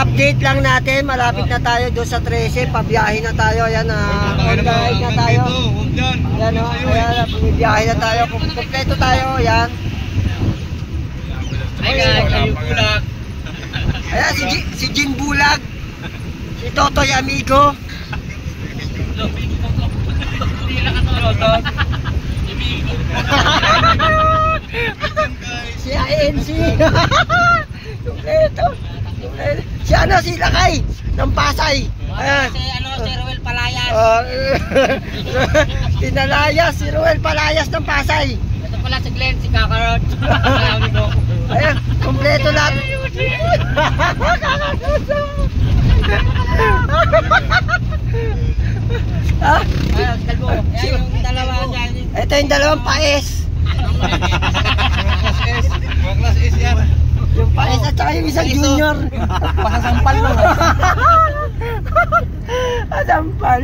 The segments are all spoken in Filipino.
update lang natin, malapit na tayo doon sa 13, pabiyahe na tayo, ayan on guide na tayo. Ayan o, ayan, pabiyahe na tayo, kompleto tayo, ayan. Ayan, si Jin Bulag, si Totoy Amigo. Si ANC. Kompleto. Si ano, si Lakay ng Pasay. Ayan. Si Ruel Palayas. Pinalayas, si Ruel Palayas ng Pasay. Ito pala si Glenn, si Kakarot. Ayan, kompleto lahat. Yung dalawa dyan. Ito yung dalawang paes. Mga class S yan. Yung paes at saka yung isang junior. Pasasampal lang. Asampal.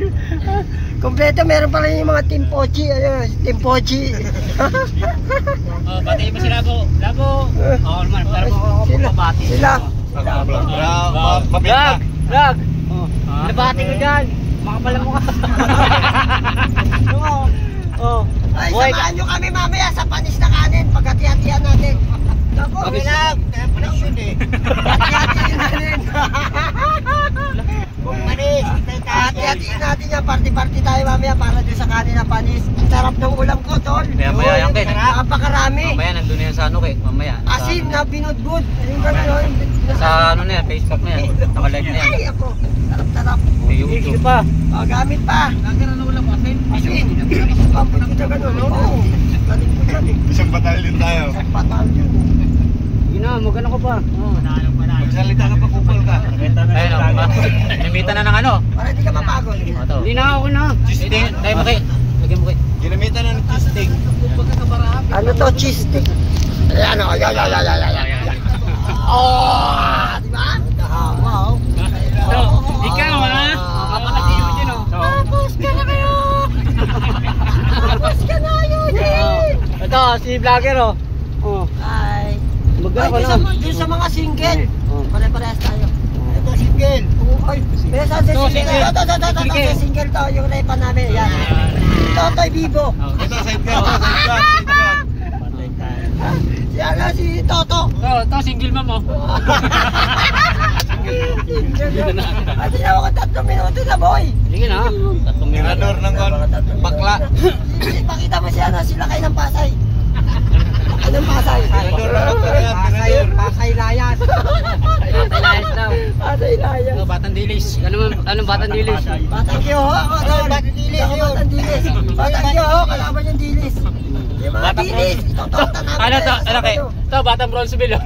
Kompleto, meron pa rin yung mga Team Pochi. Ayun, Team Pochi. Batiin mo si Labo. Labo. Oo naman, pero ako mabati. Sila. Lag! Lag! Nabati ko dyan. Makapala mo ka. Ay, samahan nyo kami mamaya sa panis na kanin. Pagkati-hatihan natin. Naku, Lag! Kaya pala yun eh. hati-hatihan natin. Kung manis. Hati-hatihan natin yan. Party-party tayo mamaya para doon sa kanin na panis. Ang sarap ng ulam ko, tol. Mamaya yan, Ken. Napakarami. Mamaya nandun na yan sa ano, Ken. Mamaya. Asin na binudbud. Yung gano'n. Sa ano na yan, Facebook na yan. Naka-live na yan. Ay, ako. Sarap-sarap. Sa YouTube. Gamit pa. Nagkaroon na ulam asin. Asin. Pampun kita gano'n. Oo. Galing ko dyan eh. Isang batalyon tayo. Isang batalyon. Magano ko pa. Magsalita ka pa, kupal ka. Ayun o. Namitan na ng ano. Para hindi ka mapagod. Hindi na ako na. Hindi, tayo mo kay. Lagyan mo kay. Ginamitan na ng cheese stick. Ano to? Cheese stick. Ayan o. Oh! Diba? Wow. Ikaw ha? Kapatid mo dyan o. Tapos ka na kayo! Tapos ka na yun! Ito, si vlogger o. Ay. Magano ka Ay, lang. doon sa mga single. Oh. Pare-parehas tayo. Ito single. Ay, pero saan sa Ito, single? single. Ito, single to. Yung naipa namin. Yan. Totoy Bibo. Ito, side ka. Side ka. Side ka. Si ano, si Toto. Ito, single mom o. At tinawa ko 3 minuto na, boy. Sige na. Tirador ng bakla. Pakita mo si ano, sila kayo ng Pasay. Anong Pasay? Tirador ng bakla yan. Tirador. Pasay Layas. Layas daw. Pasay Layas. Batang dilis. Anong batang dilis? Batang Kiyoho ako doon. Batang Dilis. Batang Dilis. Batang Kiyoho, kalaban yung Dilis. Yung mga Batang Dilis. Totoo, Ano to? Ano kay? Ito, batang Bronzeville o.